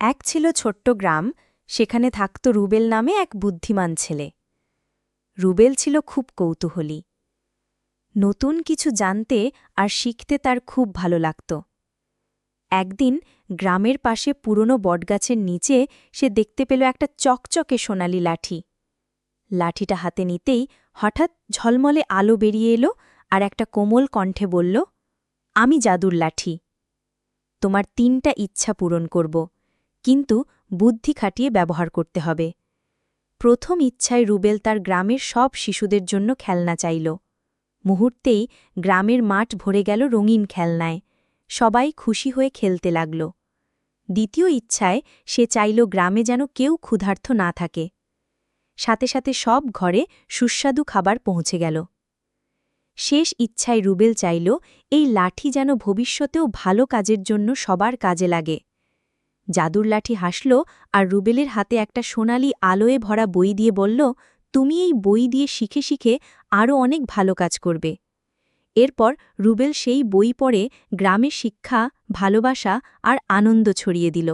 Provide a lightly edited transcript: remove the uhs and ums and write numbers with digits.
এক ছিল ছোট্ট গ্রাম, সেখানে থাকত রুবেল নামে এক বুদ্ধিমান ছেলে। রুবেল ছিল খুব কৌতূহলী। নতুন কিছু জানতে আর শিখতে তার খুব ভালো লাগত। একদিন গ্রামের পাশে পুরনো বটগাছের নিচে সে দেখতে পেল একটা চকচকে সোনালি লাঠি। লাঠিটা হাতে নিতেই হঠাৎ ঝলমলে আলো বেরিয়ে এলো আর একটা কোমল কণ্ঠে বলল, আমি জাদুর লাঠি। তোমার ৩টা ইচ্ছা পূরণ করব, কিন্তু বুদ্ধি খাটিয়ে ব্যবহার করতে হবে। প্রথম ইচ্ছায় রুবেল তার গ্রামের সব শিশুদের জন্য খেলনা চাইল। মুহূর্তেই গ্রামের মাঠ ভরে গেল রঙিন খেলনায়। সবাই খুশি হয়ে খেলতে লাগল। দ্বিতীয় ইচ্ছায় সে চাইল গ্রামে যেন কেউ ক্ষুধার্ত না থাকে। সাথে সাথে সব ঘরে সুস্বাদু খাবার পৌঁছে গেল। শেষ ইচ্ছায় রুবেল চাইল এই লাঠি যেন ভবিষ্যতেও ভালো কাজের জন্য সবার কাজে লাগে। জাদুর লাঠি হাসল আর রুবেলের হাতে একটা সোনালি আলোয় ভরা বই দিয়ে বলল, তুমি এই বই দিয়ে শিখে শিখে আরও অনেক ভালো কাজ করবে। এরপর রুবেল সেই বই পড়ে গ্রামে শিক্ষা, ভালোবাসা আর আনন্দ ছড়িয়ে দিল।